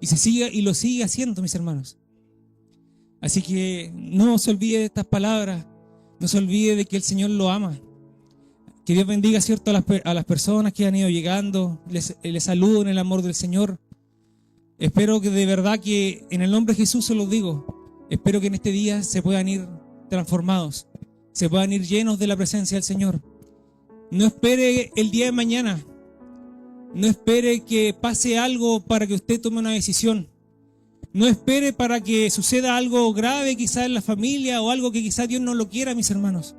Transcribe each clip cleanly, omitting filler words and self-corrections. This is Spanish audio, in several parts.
Y lo sigue haciendo, mis hermanos. Así que no se olvide de estas palabras, no se olvide de que el Señor lo ama. Que Dios bendiga, ¿cierto?, a las personas que han ido llegando. Les saludo en el amor del Señor. Espero que de verdad que en el nombre de Jesús se los digo. Espero que en este día se puedan ir transformados, se puedan ir llenos de la presencia del Señor. No espere el día de mañana. No espere que pase algo para que usted tome una decisión. No espere para que suceda algo grave quizás en la familia o algo que quizás Dios no lo quiera, mis hermanos.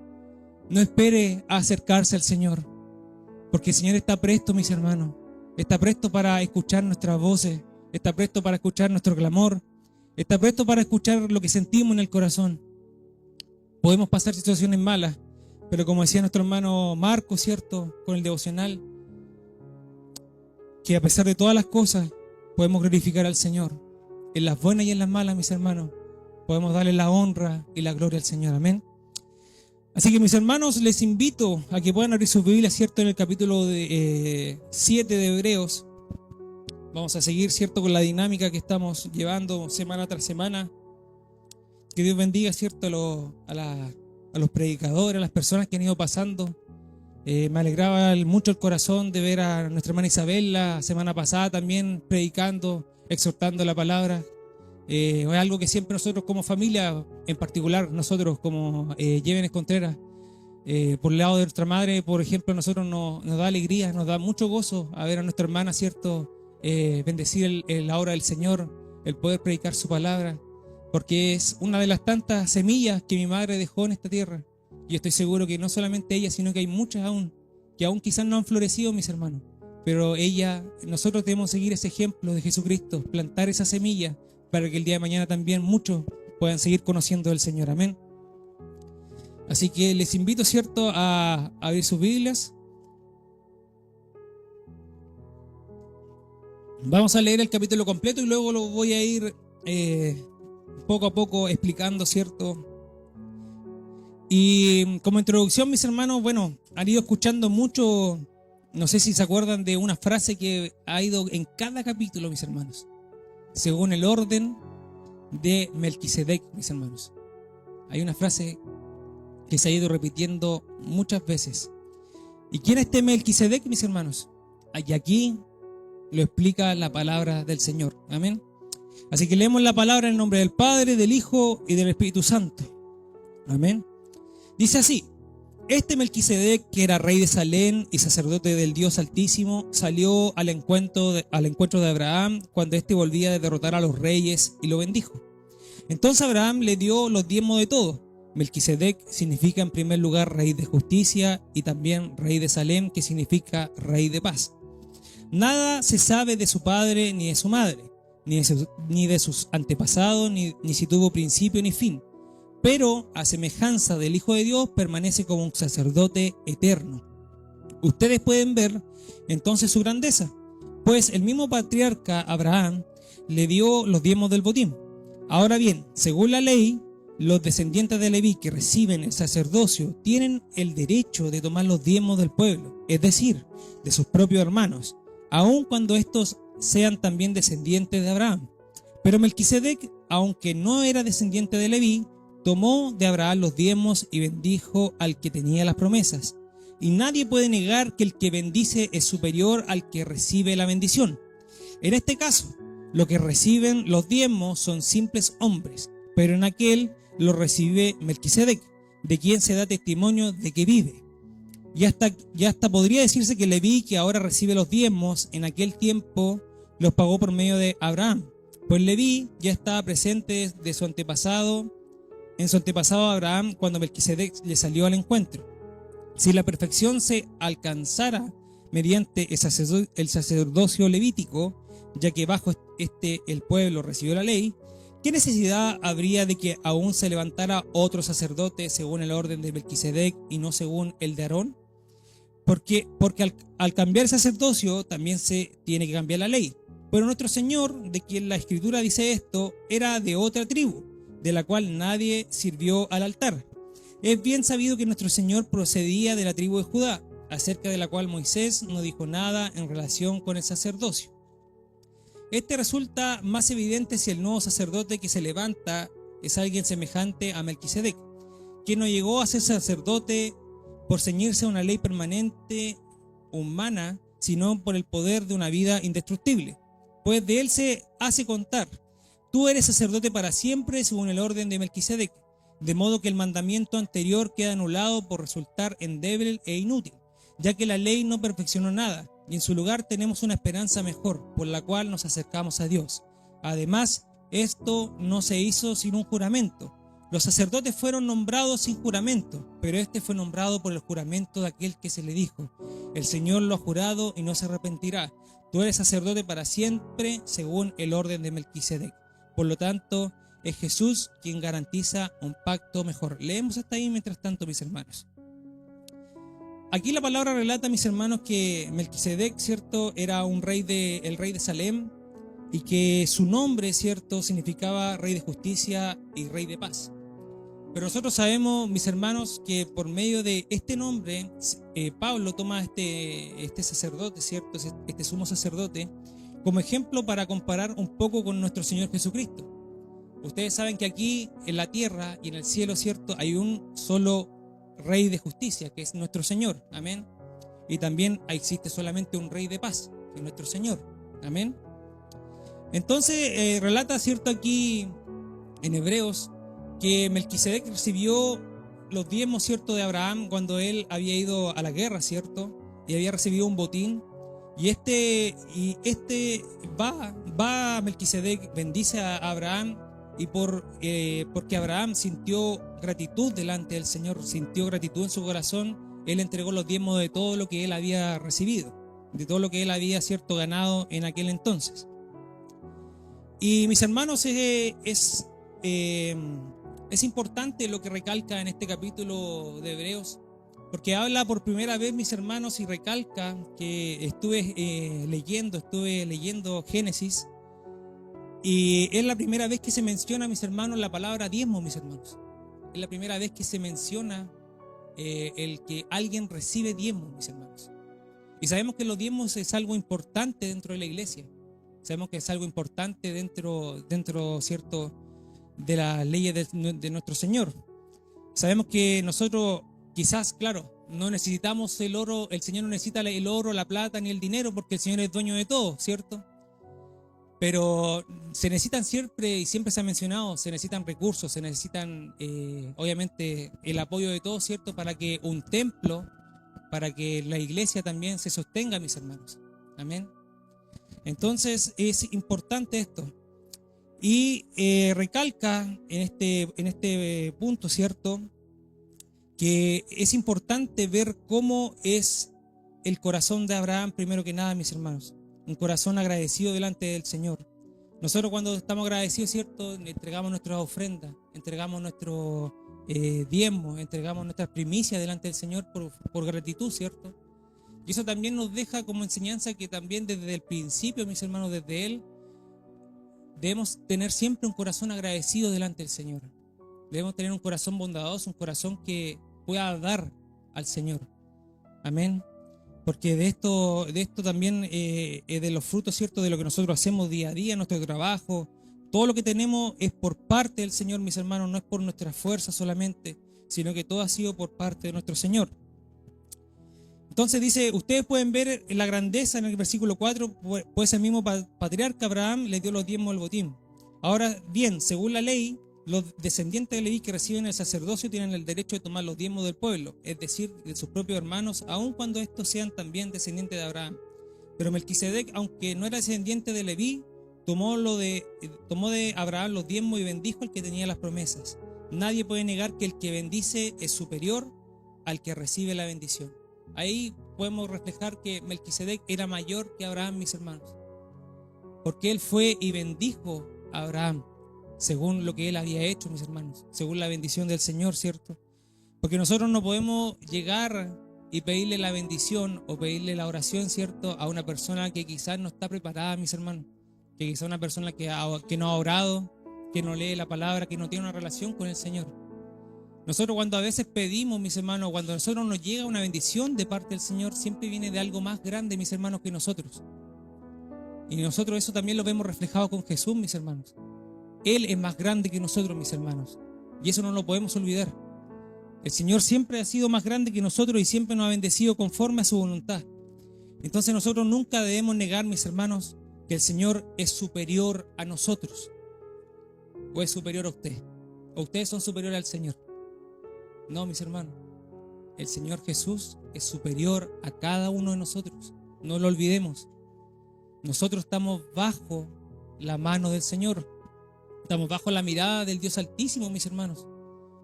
No espere a acercarse al Señor, porque el Señor está presto, mis hermanos. Está presto para escuchar nuestras voces, está presto para escuchar nuestro clamor, está presto para escuchar lo que sentimos en el corazón. Podemos pasar situaciones malas, pero como decía nuestro hermano Marco, ¿cierto?, con el devocional, que a pesar de todas las cosas podemos glorificar al Señor. En las buenas y en las malas, mis hermanos, podemos darle la honra y la gloria al Señor. Amén. Así que, mis hermanos, les invito a que puedan abrir sus Biblias, ¿cierto?, en el capítulo 7 de Hebreos. Vamos a seguir, ¿cierto?, con la dinámica que estamos llevando semana tras semana. Que Dios bendiga, ¿cierto?, a los predicadores, a las personas que han ido pasando. Me alegraba mucho el corazón de ver a nuestra hermana Isabel la semana pasada también predicando, exhortando la palabra. Es algo que siempre nosotros como familia, en particular nosotros como Llévenes Contreras, por el lado de nuestra madre, por ejemplo, a nosotros nos da alegría, nos da mucho gozo a ver a nuestra hermana, ¿cierto?, bendecir la obra del Señor, el poder predicar su palabra, porque es una de las tantas semillas que mi madre dejó en esta tierra. Y estoy seguro que no solamente ella, sino que hay muchas aún, que aún quizás no han florecido, mis hermanos. Pero nosotros debemos seguir ese ejemplo de Jesucristo, plantar esa semilla para que el día de mañana también muchos puedan seguir conociendo al Señor. Amén. Así que les invito, ¿cierto?, a abrir sus Biblias. Vamos a leer el capítulo completo y luego lo voy a ir poco a poco explicando, ¿cierto? Y como introducción, mis hermanos, bueno, han ido escuchando mucho, no sé si se acuerdan de una frase que ha ido en cada capítulo, mis hermanos, según el orden de Melquisedec, mis hermanos. Hay una frase que se ha ido repitiendo muchas veces. ¿Y quién es este Melquisedec, mis hermanos? Y aquí lo explica la palabra del Señor. Amén. Así que leemos la palabra en el nombre del Padre, del Hijo y del Espíritu Santo. Amén. Dice así: este Melquisedec, que era rey de Salem y sacerdote del Dios Altísimo, salió al encuentro de Abraham cuando éste volvía de derrotar a los reyes y lo bendijo. Entonces Abraham le dio los diezmos de todo. Melquisedec significa en primer lugar rey de justicia y también rey de Salem, que significa rey de paz. Nada se sabe de su padre ni de su madre, ni de sus antepasados, ni si tuvo principio ni fin. Pero a semejanza del Hijo de Dios permanece como un sacerdote eterno. Ustedes pueden ver entonces su grandeza, pues el mismo patriarca Abraham le dio los diezmos del botín. Ahora bien, según la ley, los descendientes de Leví que reciben el sacerdocio tienen el derecho de tomar los diezmos del pueblo, es decir, de sus propios hermanos, aun cuando estos sean también descendientes de Abraham. Pero Melquisedec, aunque no era descendiente de Leví, tomó de Abraham los diezmos y bendijo al que tenía las promesas. Y nadie puede negar que el que bendice es superior al que recibe la bendición. En este caso, los que reciben los diezmos son simples hombres, pero en aquel lo recibe Melquisedec, de quien se da testimonio de que vive. Y hasta podría decirse que Leví, que ahora recibe los diezmos, en aquel tiempo los pagó por medio de Abraham, pues Leví ya estaba presente en su antepasado Abraham cuando Melquisedec le salió al encuentro. Si la perfección se alcanzara mediante el sacerdocio levítico, ya que bajo el pueblo recibió la ley, ¿qué necesidad habría de que aún se levantara otro sacerdote según el orden de Melquisedec y no según el de Aarón? Porque al cambiar el sacerdocio también se tiene que cambiar la ley. Pero nuestro Señor, de quien la Escritura dice esto, era de otra tribu, de la cual nadie sirvió al altar. Es bien sabido que nuestro Señor procedía de la tribu de Judá, acerca de la cual Moisés no dijo nada en relación con el sacerdocio. Este resulta más evidente si el nuevo sacerdote que se levanta es alguien semejante a Melquisedec, quien no llegó a ser sacerdote por ceñirse a una ley permanente humana, sino por el poder de una vida indestructible. Pues de él se hace contar: tú eres sacerdote para siempre según el orden de Melquisedec, de modo que el mandamiento anterior queda anulado por resultar endeble e inútil, ya que la ley no perfeccionó nada, y en su lugar tenemos una esperanza mejor, por la cual nos acercamos a Dios. Además, esto no se hizo sin un juramento. Los sacerdotes fueron nombrados sin juramento, pero este fue nombrado por el juramento de aquel que se le dijo: el Señor lo ha jurado y no se arrepentirá. Tú eres sacerdote para siempre según el orden de Melquisedec. Por lo tanto, es Jesús quien garantiza un pacto mejor. Leemos hasta ahí mientras tanto, mis hermanos. Aquí la palabra relata, mis hermanos, que Melquisedec, ¿cierto?, era el rey de Salem, y que su nombre, ¿cierto?, significaba rey de justicia y rey de paz. Pero nosotros sabemos, mis hermanos, que por medio de este nombre, Pablo toma este sacerdote, ¿cierto?, este sumo sacerdote, como ejemplo para comparar un poco con nuestro Señor Jesucristo. Ustedes saben que aquí en la tierra y en el cielo, ¿cierto?, hay un solo Rey de justicia, que es nuestro Señor, amén. Y también existe solamente un Rey de paz, que es nuestro Señor, amén. Entonces relata, ¿cierto?, aquí en Hebreos, que Melquisedec recibió los diezmos, ¿cierto?, de Abraham cuando él había ido a la guerra, ¿cierto?, y había recibido un botín. Y va a Melquisedec, bendice a Abraham, y porque Abraham sintió gratitud delante del Señor, sintió gratitud en su corazón, él entregó los diezmos de todo lo que él había recibido, de todo lo que él había, ¿cierto?, ganado en aquel entonces. Y mis hermanos, es importante lo que recalca en este capítulo de Hebreos, porque habla por primera vez, mis hermanos, y recalca que estuve leyendo Génesis, y es la primera vez que se menciona, mis hermanos, la palabra diezmo, mis hermanos. Es la primera vez que se menciona el que alguien recibe diezmo, mis hermanos. Y sabemos que los diezmos es algo importante dentro de la iglesia. Sabemos que es algo importante dentro ¿cierto?, de las leyes de nuestro Señor. Sabemos que nosotros quizás, claro, no necesitamos el oro, el Señor no necesita el oro, la plata ni el dinero, porque el Señor es dueño de todo, ¿cierto? Pero se necesitan siempre, y siempre se ha mencionado, se necesitan recursos, se necesitan obviamente el apoyo de todos, ¿cierto?, para que un templo, para que la iglesia también se sostenga, mis hermanos. Amén. Entonces es importante esto. Y recalca en este punto, ¿cierto?, que es importante ver cómo es el corazón de Abraham, primero que nada, mis hermanos. Un corazón agradecido delante del Señor. Nosotros, cuando estamos agradecidos, ¿cierto?, entregamos nuestras ofrendas, entregamos nuestro diezmo, entregamos nuestras primicias delante del Señor por gratitud, ¿cierto? Y eso también nos deja como enseñanza que también desde el principio, mis hermanos, desde Él, debemos tener siempre un corazón agradecido delante del Señor. Debemos tener un corazón bondadoso, un corazón que pueda dar al Señor. Amén. Porque de esto también, de los frutos, ¿cierto?, de lo que nosotros hacemos día a día, en nuestro trabajo, todo lo que tenemos es por parte del Señor, mis hermanos, no es por nuestra fuerza solamente, sino que todo ha sido por parte de nuestro Señor. Entonces dice, ustedes pueden ver la grandeza en el versículo 4, pues el mismo patriarca Abraham le dio los diezmos al botín. Ahora bien, según la ley, los descendientes de Leví que reciben el sacerdocio tienen el derecho de tomar los diezmos del pueblo, es decir, de sus propios hermanos, aun cuando estos sean también descendientes de Abraham. Pero Melquisedec, aunque no era descendiente de Leví, tomó de Abraham los diezmos y bendijo al que tenía las promesas. Nadie puede negar que el que bendice es superior al que recibe la bendición. Ahí podemos reflejar que Melquisedec era mayor que Abraham, mis hermanos, porque él fue y bendijo a Abraham según lo que él había hecho, mis hermanos, según la bendición del Señor, ¿cierto? Porque nosotros no podemos llegar y pedirle la bendición o pedirle la oración, ¿cierto?, a una persona que quizás no está preparada, mis hermanos, que quizás una persona que no ha orado, que no lee la palabra, que no tiene una relación con el Señor. Nosotros, cuando a veces pedimos, mis hermanos, cuando a nosotros nos llega una bendición de parte del Señor, siempre viene de algo más grande, mis hermanos, que nosotros. Y nosotros eso también lo vemos reflejado con Jesús, mis hermanos. Él es más grande que nosotros, mis hermanos. Y eso no lo podemos olvidar. El Señor siempre ha sido más grande que nosotros y siempre nos ha bendecido conforme a su voluntad. Entonces nosotros nunca debemos negar, mis hermanos, que el Señor es superior a nosotros. ¿O es superior a usted? ¿O ustedes son superiores al Señor? No, mis hermanos. El Señor Jesús es superior a cada uno de nosotros. No lo olvidemos. Nosotros estamos bajo la mano del Señor. Estamos bajo la mirada del Dios Altísimo, mis hermanos.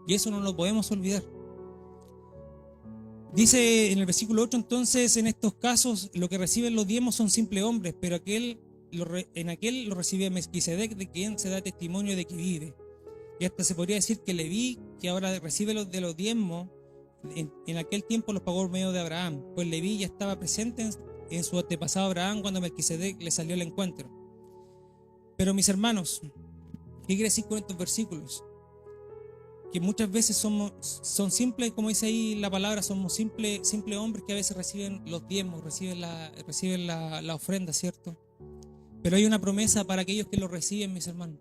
Y eso no lo podemos olvidar. Dice en el versículo 8, entonces, en estos casos, lo que reciben los diezmos son simples hombres, pero en aquel lo recibe Melquisedec, de quien se da testimonio de que vive. Y hasta se podría decir que Leví, que ahora recibe los diezmos, en aquel tiempo los pagó por medio de Abraham, pues Leví ya estaba presente en su antepasado Abraham cuando Melquisedec le salió al encuentro. Pero mis hermanos, ¿qué quiere decir con estos versículos? Que muchas veces son simples, como dice ahí la palabra, somos simples hombres que a veces reciben los diezmos, reciben la ofrenda, ¿cierto? Pero hay una promesa para aquellos que lo reciben, mis hermanos.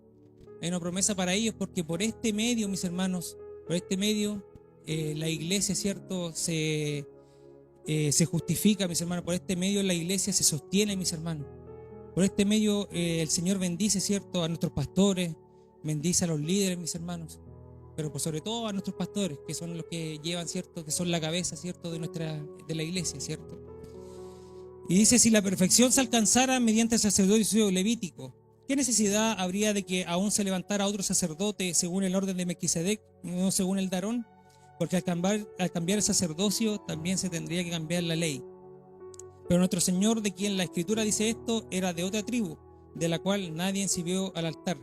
Hay una promesa para ellos porque por este medio, mis hermanos, por este medio la iglesia, ¿cierto? Se justifica, mis hermanos. Por este medio la iglesia se sostiene, mis hermanos. Por este medio el Señor bendice, ¿cierto? A nuestros pastores, bendice a los líderes, mis hermanos. Pero por sobre todo a nuestros pastores, que son los que llevan, ¿cierto? Que son la cabeza, ¿cierto? De la iglesia, ¿cierto? Y dice, si la perfección se alcanzara mediante el sacerdocio levítico, ¿qué necesidad habría de que aún se levantara otro sacerdote según el orden de Melquisedec, no según el de Aarón? Porque al cambiar el sacerdocio también se tendría que cambiar la ley. Pero nuestro Señor, de quien la Escritura dice esto, era de otra tribu, de la cual nadie subió al altar.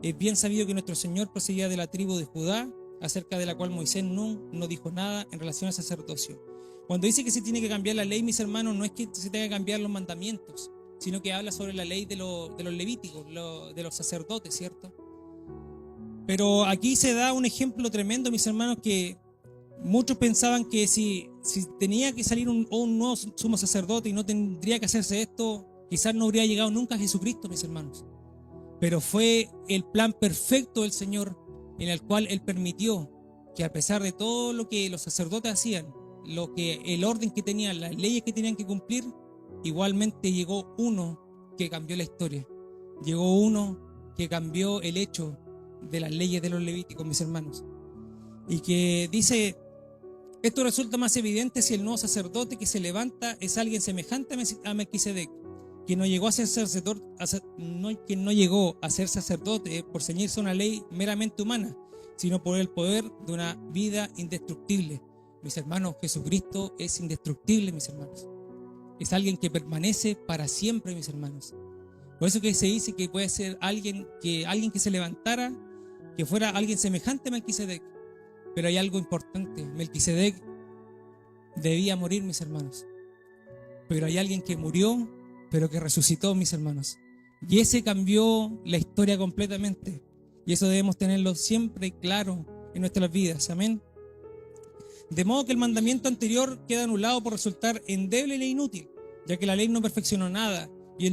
Es bien sabido que nuestro Señor procedía de la tribu de Judá, acerca de la cual Moisés no dijo nada en relación al sacerdocio. Cuando dice que se tiene que cambiar la ley, mis hermanos, no es que se tenga que cambiar los mandamientos, sino que habla sobre la ley de los levíticos, de los sacerdotes, ¿cierto? Pero aquí se da un ejemplo tremendo, mis hermanos, que muchos pensaban que si tenía que salir un nuevo sumo sacerdote y no tendría que hacerse esto, quizás no habría llegado nunca a Jesucristo, mis hermanos. Pero fue el plan perfecto del Señor en el cual Él permitió que a pesar de todo lo que los sacerdotes hacían, el orden que tenían, las leyes que tenían que cumplir, igualmente llegó uno que cambió la historia. Llegó uno que cambió el hecho de las leyes de los levíticos, mis hermanos. Y que dice, esto resulta más evidente si el nuevo sacerdote que se levanta es alguien semejante a Melquisedec, que no llegó a ser sacerdote, por ceñirse a una ley meramente humana, sino por el poder de una vida indestructible. Mis hermanos, Jesucristo es indestructible, mis hermanos. Es alguien que permanece para siempre, mis hermanos. Por eso que se dice que puede ser alguien que se levantara, que fuera alguien semejante a Melquisedec. Pero hay algo importante. Melquisedec debía morir, mis hermanos. Pero hay alguien que murió, pero que resucitó, mis hermanos. Y ese cambió la historia completamente. Y eso debemos tenerlo siempre claro en nuestras vidas. Amén. De modo que el mandamiento anterior queda anulado por resultar endeble e inútil, ya que la ley no perfeccionó nada, y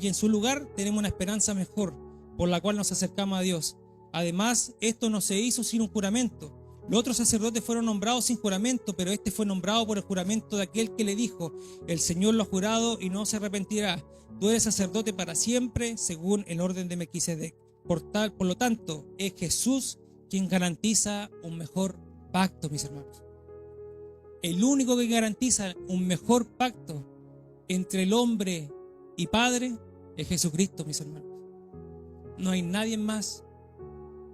en su lugar tenemos una esperanza mejor, por la cual nos acercamos a Dios. Además, esto no se hizo sin un juramento. Los otros sacerdotes fueron nombrados sin juramento, pero este fue nombrado por el juramento de aquel que le dijo, el Señor lo ha jurado y no se arrepentirá. Tú eres sacerdote para siempre, según el orden de Melquisedec. Por lo tanto, es Jesús quien garantiza un mejor pacto, mis hermanos. El único que garantiza un mejor pacto entre el hombre y Padre es Jesucristo, mis hermanos. No hay nadie más.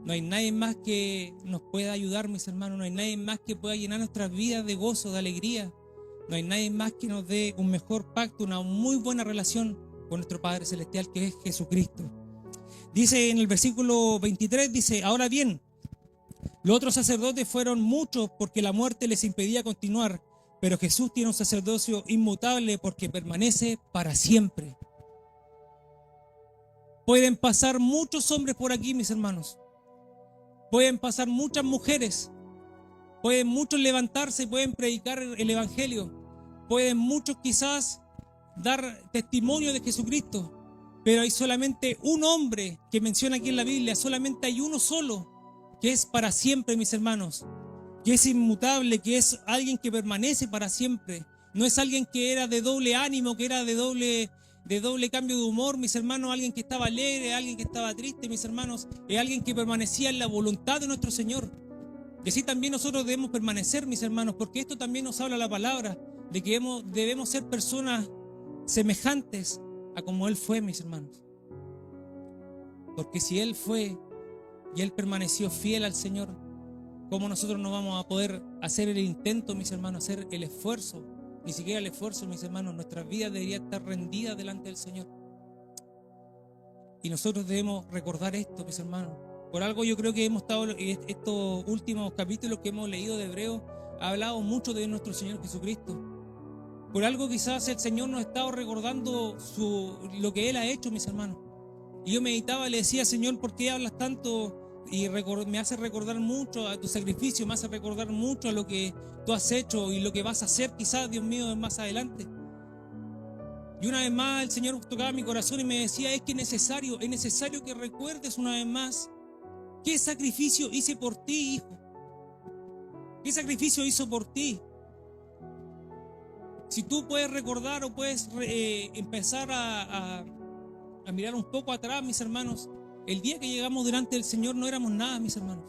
No hay nadie más que nos pueda ayudar, mis hermanos. No hay nadie más que pueda llenar nuestras vidas de gozo, de alegría. No hay nadie más que nos dé un mejor pacto, una muy buena relación con nuestro Padre Celestial, que es Jesucristo. Dice en el versículo 23, dice, ahora bien, los otros sacerdotes fueron muchos porque la muerte les impedía continuar, pero Jesús tiene un sacerdocio inmutable porque permanece para siempre. Pueden pasar muchos hombres por aquí, mis hermanos. Pueden pasar muchas mujeres. Pueden muchos levantarse y pueden predicar el Evangelio. Pueden muchos quizás dar testimonio de Jesucristo. Pero hay solamente un hombre que menciona aquí en la Biblia, solamente hay uno solo, que es para siempre, mis hermanos, que es inmutable, que es alguien que permanece para siempre. No es alguien que era de doble ánimo, que era de doble cambio de humor, mis hermanos, alguien que estaba alegre, alguien que estaba triste, mis hermanos, es alguien que permanecía en la voluntad de nuestro Señor. Y así también nosotros debemos permanecer, mis hermanos, porque esto también nos habla la palabra, de que debemos ser personas semejantes a como Él fue, mis hermanos. Porque si Él fue y Él permaneció fiel al Señor, ¿cómo nosotros no vamos a poder hacer el intento, mis hermanos, hacer el esfuerzo? Ni siquiera el esfuerzo, mis hermanos. Nuestras vidas deberían estar rendidas delante del Señor. Y nosotros debemos recordar esto, mis hermanos. Por algo yo creo que hemos estado, estos últimos capítulos que hemos leído de Hebreo, ha hablado mucho de nuestro Señor Jesucristo. Por algo quizás el Señor nos ha estado recordando lo que Él ha hecho, mis hermanos. Y yo meditaba y le decía, Señor, ¿por qué hablas tanto? Y me hace recordar mucho a tu sacrificio, me hace recordar mucho a lo que tú has hecho y lo que vas a hacer quizás, Dios mío, más adelante. Y una vez más el Señor tocaba mi corazón y me decía, es necesario que recuerdes una vez más qué sacrificio hice por ti, hijo. ¿Qué sacrificio hizo por ti? Si tú puedes recordar o puedes empezar a mirar un poco atrás, mis hermanos, el día que llegamos delante del Señor no éramos nada, mis hermanos.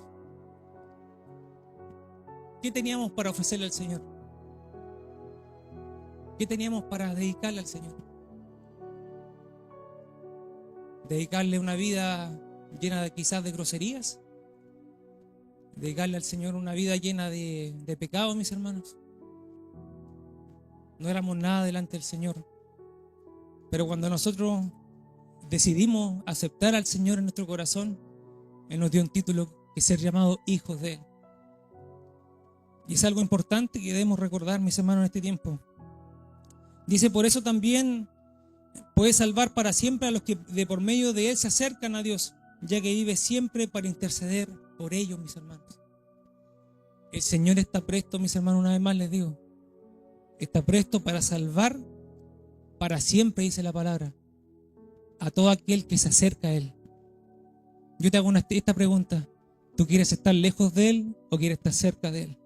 ¿Qué teníamos para ofrecerle al Señor? ¿Qué teníamos para dedicarle al Señor? ¿Dedicarle una vida llena quizás de groserías? ¿Dedicarle al Señor una vida llena de pecados, mis hermanos? No éramos nada delante del Señor. Pero cuando nosotros decidimos aceptar al Señor en nuestro corazón, Él nos dio un título que es ser llamados hijos de Él. Y es algo importante que debemos recordar, mis hermanos, en este tiempo. Dice, por eso también puede salvar para siempre a los que de por medio de Él se acercan a Dios, ya que vive siempre para interceder por ellos, mis hermanos. El Señor está presto, mis hermanos, una vez más les digo, está presto para salvar para siempre, dice la palabra, a todo aquel que se acerca a Él. Yo te hago esta pregunta: ¿tú quieres estar lejos de Él o quieres estar cerca de Él?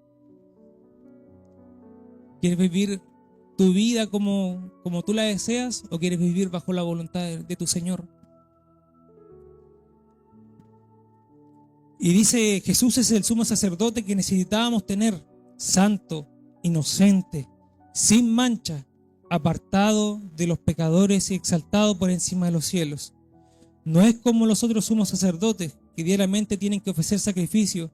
¿Quieres vivir tu vida como tú la deseas o quieres vivir bajo la voluntad de tu Señor? Y dice, Jesús es el sumo sacerdote que necesitábamos tener, santo, inocente, sin mancha, apartado de los pecadores y exaltado por encima de los cielos. No es como los otros sumos sacerdotes que diariamente tienen que ofrecer sacrificio,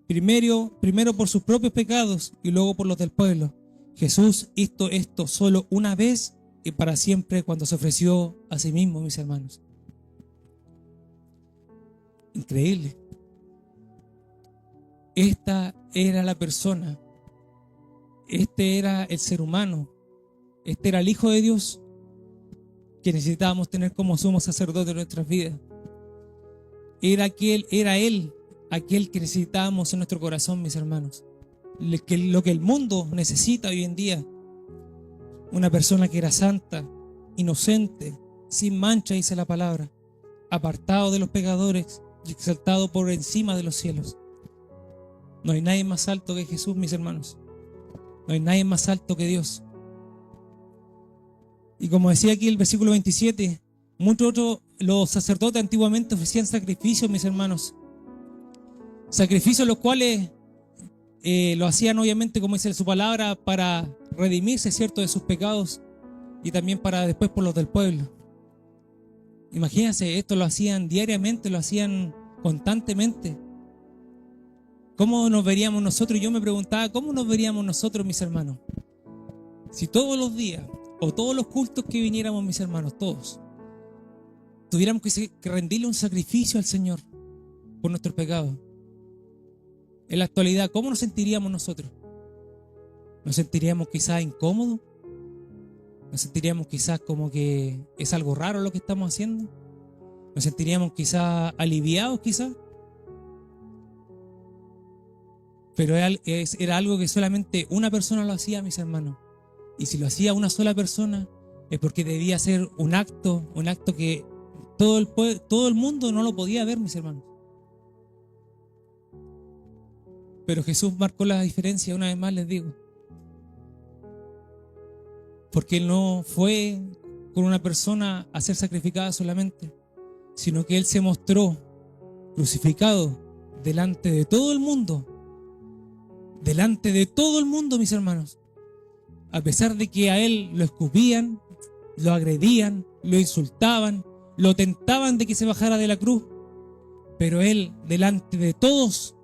primero por sus propios pecados y luego por los del pueblo. Jesús hizo esto solo una vez y para siempre cuando se ofreció a sí mismo, mis hermanos. Increíble. Esta era la persona, este era el ser humano, este era el Hijo de Dios que necesitábamos tener como sumo sacerdote de nuestras vidas. Era Él aquel que necesitábamos en nuestro corazón, mis hermanos. Lo que el mundo necesita hoy en día, una persona que era santa, inocente, sin mancha, dice la palabra, apartado de los pecadores y exaltado por encima de los cielos. No hay nadie más alto que Jesús, mis hermanos. No hay nadie más alto que Dios. Y como decía aquí el versículo 27, los sacerdotes antiguamente ofrecían sacrificios, mis hermanos. Sacrificios los cuales lo hacían obviamente, como dice su palabra, para redimirse, ¿cierto?, de sus pecados y también para después por los del pueblo. Imagínense, esto lo hacían diariamente, lo hacían constantemente. ¿Cómo nos veríamos nosotros? Yo me preguntaba, ¿cómo nos veríamos nosotros, mis hermanos? Si todos los días o todos los cultos que viniéramos, mis hermanos, todos, tuviéramos que rendirle un sacrificio al Señor por nuestros pecados. En la actualidad, ¿cómo nos sentiríamos nosotros? ¿Nos sentiríamos quizás incómodos? ¿Nos sentiríamos quizás como que es algo raro lo que estamos haciendo? ¿Nos sentiríamos quizás aliviados quizás? Pero era algo que solamente una persona lo hacía, mis hermanos. Y si lo hacía una sola persona, es porque debía ser un acto que todo el mundo no lo podía ver, mis hermanos. Pero Jesús marcó la diferencia, una vez más les digo. Porque Él no fue con una persona a ser sacrificada solamente, sino que Él se mostró crucificado delante de todo el mundo. Delante de todo el mundo, mis hermanos. A pesar de que a Él lo escupían, lo agredían, lo insultaban, lo tentaban de que se bajara de la cruz, pero Él, delante de todos,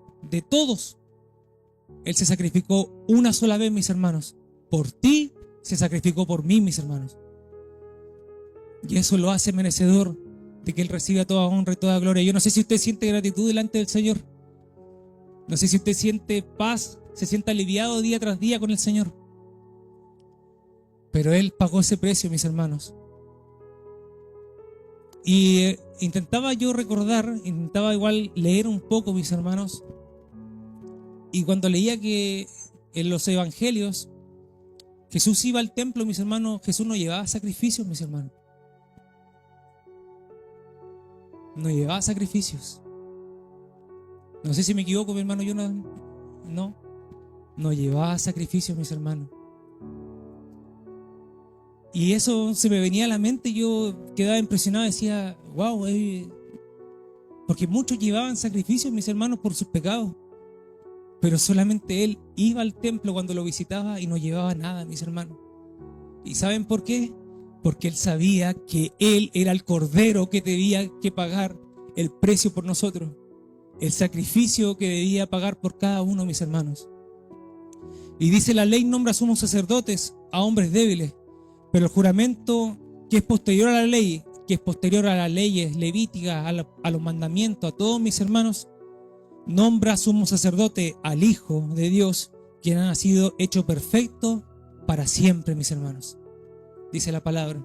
Él se sacrificó una sola vez, mis hermanos. Por ti se sacrificó por mí, mis hermanos. Y eso lo hace merecedor de que Él reciba toda honra y toda gloria. Yo no sé si usted siente gratitud delante del Señor. No sé si usted siente paz, se siente aliviado día tras día con el Señor. Pero Él pagó ese precio, mis hermanos. Y intentaba yo recordar, intentaba igual leer un poco, mis hermanos. Y cuando leía que en los evangelios Jesús iba al templo, mis hermanos, Jesús no llevaba sacrificios, mis hermanos. No llevaba sacrificios. No sé si me equivoco, mi hermano Jonathan. No llevaba sacrificios, mis hermanos. Y eso se me venía a la mente y yo quedaba impresionado, decía, wow, porque muchos llevaban sacrificios, mis hermanos, por sus pecados. Pero solamente Él iba al templo cuando lo visitaba y no llevaba nada, mis hermanos. ¿Y saben por qué? Porque Él sabía que Él era el cordero que debía que pagar el precio por nosotros, el sacrificio que debía pagar por cada uno, mis hermanos. Y dice: la ley nombra sumos sacerdotes a hombres débiles, pero el juramento que es posterior a la ley, que es posterior a las leyes levíticas, a los mandamientos, a todos, mis hermanos, nombra sumo sacerdote al Hijo de Dios, quien ha sido hecho perfecto para siempre, mis hermanos. Dice la palabra.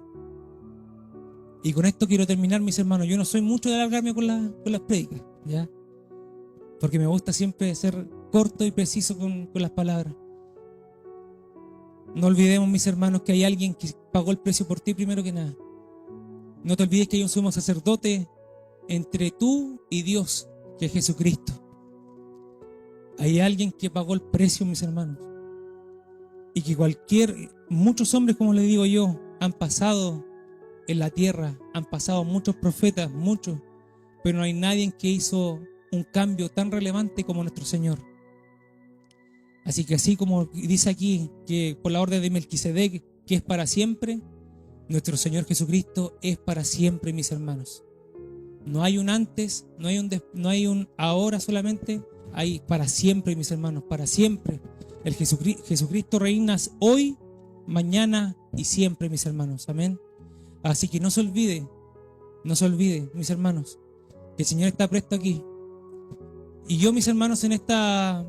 Y con esto quiero terminar, mis hermanos. Yo no soy mucho de alargarme con las prédicas, ¿ya? Porque me gusta siempre ser corto y preciso con las palabras. No olvidemos, mis hermanos, que hay alguien que pagó el precio por ti primero que nada. No te olvides que hay un sumo sacerdote entre tú y Dios, que es Jesucristo. Hay alguien que pagó el precio, mis hermanos. Y que muchos hombres, como les digo yo, han pasado en la tierra, han pasado muchos profetas, muchos, pero no hay nadie que hizo un cambio tan relevante como nuestro Señor. Así que así como dice aquí, que por la orden de Melquisedec, que es para siempre, nuestro Señor Jesucristo es para siempre, mis hermanos. No hay un antes, no hay un ahora solamente, hay para siempre, mis hermanos, para siempre. El Jesucristo reina hoy, mañana y siempre, mis hermanos. Amén. Así que no se olvide, mis hermanos, que el Señor está presto aquí. Y yo, mis hermanos, en esta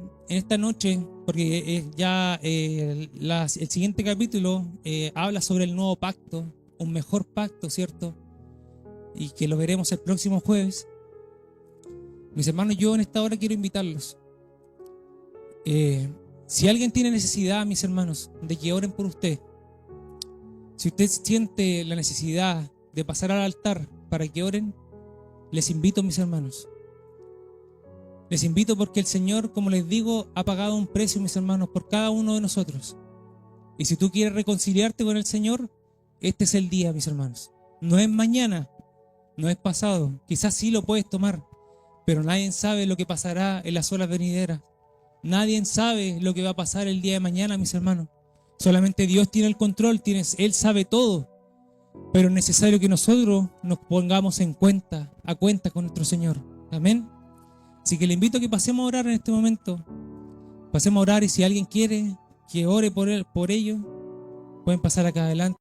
noche, porque el siguiente capítulo habla sobre el nuevo pacto, un mejor pacto, ¿cierto? Y que lo veremos el próximo jueves. Mis hermanos, yo en esta hora quiero invitarlos. Si alguien tiene necesidad, mis hermanos, de que oren por usted, si usted siente la necesidad de pasar al altar para que oren, les invito, mis hermanos. Les invito porque el Señor, como les digo, ha pagado un precio, mis hermanos, por cada uno de nosotros. Y si tú quieres reconciliarte con el Señor, este es el día, mis hermanos. No es mañana, no es pasado. Quizás sí lo puedes tomar, pero nadie sabe lo que pasará en las horas venideras. Nadie sabe lo que va a pasar el día de mañana, mis hermanos. Solamente Dios tiene el control, Él sabe todo. Pero es necesario que nosotros nos pongamos a cuenta con nuestro Señor. Amén. Así que le invito a que pasemos a orar en este momento. Pasemos a orar, y si alguien quiere que ore por ello, pueden pasar acá adelante.